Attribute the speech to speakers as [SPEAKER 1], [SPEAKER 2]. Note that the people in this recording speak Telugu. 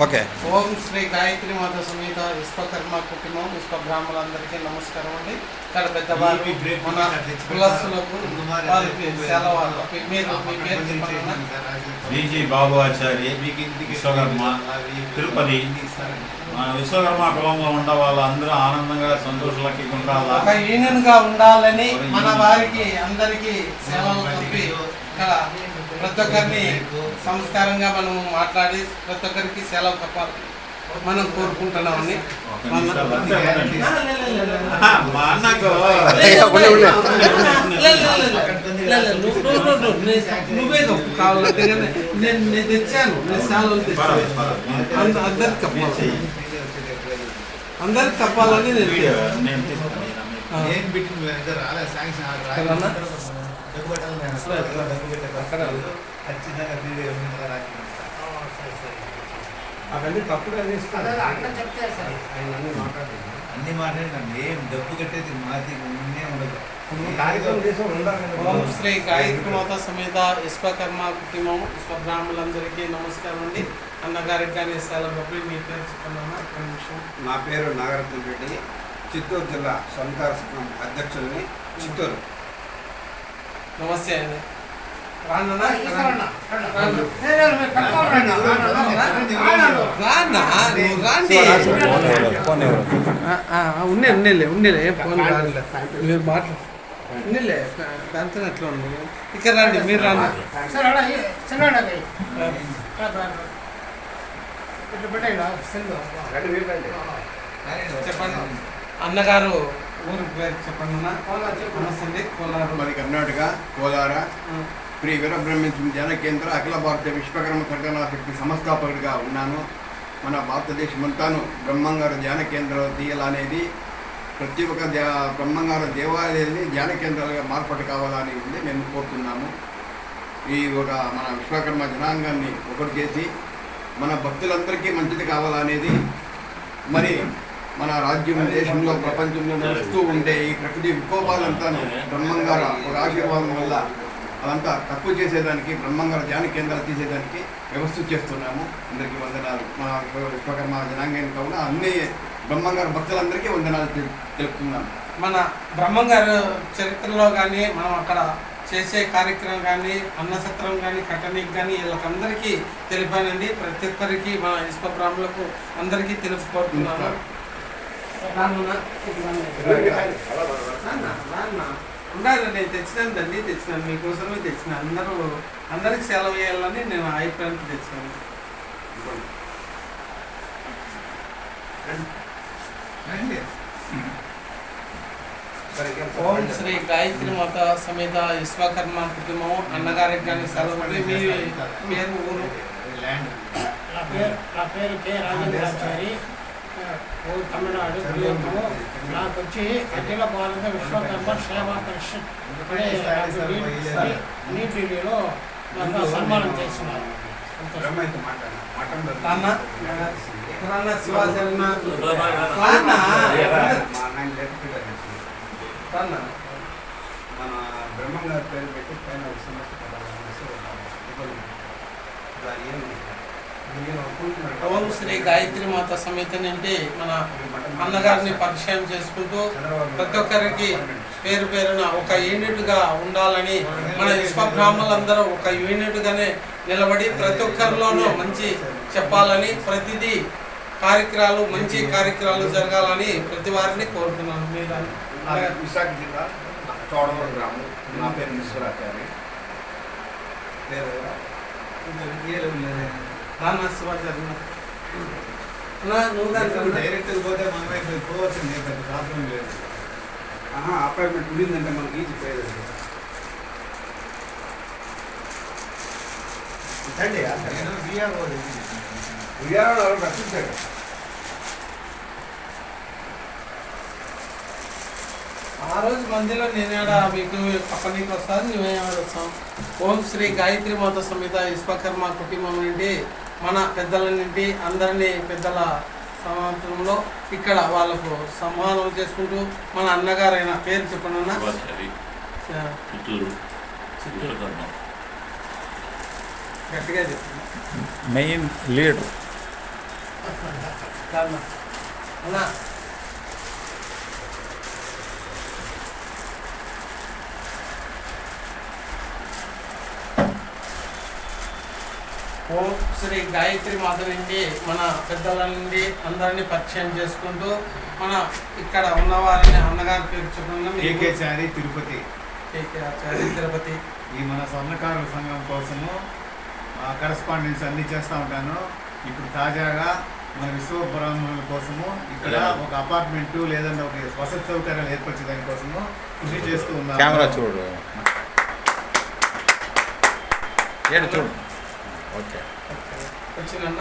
[SPEAKER 1] ఓకే.
[SPEAKER 2] ఓం శ్రీ గాయత్రి మాత సమేత విశ్వకర్మ కుటుంబం విశ్వ బ్రాహ్మణులందరికీ నమస్కారం అండి. ఇక్కడ పెద్దవారు మన కులస్తులకు వారికి సెలవు.
[SPEAKER 3] బీజీ బాబు ఆచార్య విశ్వకర్మ తిరుపతి. విశ్వకర్మ కులంలో ఉండ వాళ్ళందరూ ఆనందంగా సంతోషాలకి ఉండాలా,
[SPEAKER 2] ఒక యూనియన్ గా ఉండాలని మన వారికి అందరికీ సేవలు చెప్పి ఇక్కడ ప్రతి ఒక్కరిని సంస్కారంగా మనం మాట్లాడి ప్రతి ఒక్కరికి సెలవు తప్పాలి మనం కోరుకుంటున్నామని.
[SPEAKER 3] మా అన్నకు
[SPEAKER 2] నువ్వే కావాలంటే నేను తెచ్చాను, నేను సెలవులు తెచ్చాను. అందరికి తప్పాలి, అందరికి తప్పాలని నేను
[SPEAKER 1] అవన్నీ తప్పుడు
[SPEAKER 4] అన్ని మాట్లాడండి. ఏం డబ్బు కట్టేది మాది ఉండదు.
[SPEAKER 2] ఓం శ్రీ గాయత్రి మాత సమేత విశ్వకర్మ కుటుంబం విశ్వ బ్రాహ్మణులందరికీ నమస్కారం అండి. అన్నగారికి కానీ సెలవు. మీ పేరు చెప్పుకున్నామా? ఒక్క నిమిషం.
[SPEAKER 1] నా పేరు నాగరత్న రెడ్డి, చిత్తూరు జిల్లా సొంత సంఘం అధ్యక్షుడిని, చిత్తూరు.
[SPEAKER 2] నమస్తే అండి. ఉన్నేలే ఫోన్ మీరు మాట్లాడు ఉన్నిలే దాంతో అట్లా ఉంది. ఇక్కడ రండి, మీరు రండి. చెప్పండి అన్నగారు ఊరు పేరు చెప్పండి. నమస్తే. కోలారు,
[SPEAKER 5] మరి కర్ణాటక కోలార శ్రీ వీరబ్రహ్మేశ్వర ధ్యాన కేంద్ర అఖిల భారత విశ్వకర్మ సంఘటన శక్తి సంస్థాపకుడిగా ఉన్నాను. మన భారతదేశమంతాను బ్రహ్మంగారు ధ్యాన కేంద్రం తీయాలనేది, ప్రతి ఒక్క బ్రహ్మంగారు దేవాలయాన్ని ధ్యాన కేంద్రాలుగా మార్పాటు కావాలని ఉంది మేము కోరుతున్నాము. ఈ ఒక మన విశ్వకర్మ జనాంగాన్ని ఒకటి చేసి మన భక్తులందరికీ మంచిది కావాలనేది, మరి మన రాజ్యం దేశంలో ప్రపంచంలో నడుస్తూ ఉండే ఈ ప్రకృతి వికోపాలంతాను బ్రహ్మంగారు ఒక ఆశీర్వాదం వల్ల అదంతా తక్కువ చేసేదానికి, బ్రహ్మంగారు ధ్యాన కేంద్రాలు తీసేదానికి వ్యవస్థ చేస్తున్నాము. అందరికీ వందనాలు. మన విశ్వకర్మ జనాంగాన్ని కావున అన్ని బ్రహ్మంగారు భక్తులందరికీ వందనాలు తెలుపుతున్నాము.
[SPEAKER 2] మన బ్రహ్మంగారు చరిత్రలో కానీ మనం అక్కడ చేసే కార్యక్రమం కానీ అన్నసత్రం కానీ కట్టనీకి కానీ వీళ్ళకందరికీ తెలిపానండి. ప్రతి ఒక్కరికి మన విశ్వ బ్రాహ్మణులకు అందరికీ తెలుపుకోరుతున్నాను. ఉండాలి, నేను తెచ్చినానండి, తెచ్చినాను మీకోసమే తెచ్చిన. అందరికి సెలవు చేయాలని నేను అభిప్రాయానికి తెచ్చినాను. ఓం శ్రీ గాయత్రి మాత సమేత విశ్వకర్మ కుటుంబం అన్నగారికి కానీ సెలవు. మీ పేరు ఊరు?
[SPEAKER 6] నా పేరు కె రాజేంద్రాచారి, తమిళనాడు. నాకు వచ్చి అఖిల భారత విశ్వకర్మ సేవా పరిషత్ న్యూఢిల్లీలో నాకు సన్మానం చేస్తున్నారు.
[SPEAKER 1] మన బ్రహ్మంగారి పేరు పెట్టి పైన ఒక సమస్య
[SPEAKER 2] ఓం శ్రీ గాయత్రి మాత సమేత నుండి మన అన్నగారిని పరిచయం చేసుకుంటూ ప్రతి ఒక్కరికి పేరు పేరున ఒక యూనిట్గా ఉండాలని, మన విశ్వ బ్రాహ్మణులందరూ ఒక యూనిట్గానే నిలబడి ప్రతి ఒక్కరిలోనూ మంచి చెప్పాలని, ప్రతిదీ కార్యక్రమాలు మంచి కార్యక్రమాలు జరగాలని ప్రతి వారిని కోరుతున్నాను. మీరు
[SPEAKER 1] విశాఖ జిల్లా చోడవరం గ్రామం. నా పేరు ఈశ్వరాచార్య.
[SPEAKER 4] డైరెక్ట్ పోతే మనమే పోవచ్చింది, ప్రాబ్లం లేదు.
[SPEAKER 1] అపాయింట్మెంట్ ఉండిందంటే మనకి ఈజీ పోయేది. విఆర్ఓ రక్షించాడు.
[SPEAKER 2] ఆ రోజు మందిలో నేనేడా మీకు పక్కనీకి వస్తాను, నువ్వేవాడు వస్తాం. ఓం శ్రీ గాయత్రి మాత సమేత విశ్వకర్మ కుటుంబం నుండి మన పెద్దల నుండి అందరినీ పెద్దల సమాంతరంలో ఇక్కడ వాళ్ళకు సమానం చేసుకుంటూ మన అన్నగారైన పేరు చెప్పండి అన్న.
[SPEAKER 3] విశ్వకర్మ
[SPEAKER 2] గట్టిగా చెప్పు
[SPEAKER 7] మెయిన్ లీడర్.
[SPEAKER 2] కాదు అన్నా ఓం శ్రీ గాయత్రి మాత నుండి మన పెద్దల నుండి అందరినీ పరిచయం చేసుకుంటూ మన ఇక్కడ ఉన్నవారిని అన్నగారి పేరు చెప్పుకున్నాం.
[SPEAKER 4] ఏకేచారి తిరుపతి.
[SPEAKER 2] ఆచార్య తిరుపతి.
[SPEAKER 4] ఈ మన స్వర్ణకారుల సంఘం కోసము కరస్పాండెన్స్ అన్ని చేస్తూ ఉంటాను. ఇప్పుడు తాజాగా మన విశ్వబ్రాహ్మణుల కోసము ఇక్కడ ఒక అపార్ట్మెంటు లేదంటే ఒక వసతి సౌకర్యాలు ఏర్పరిచే దానికోసము కృషి చేస్తూ ఉన్నాను.
[SPEAKER 7] కెమెరా చూడు, ఏడు చూడు. ఓకే.
[SPEAKER 2] వచ్చిందన్న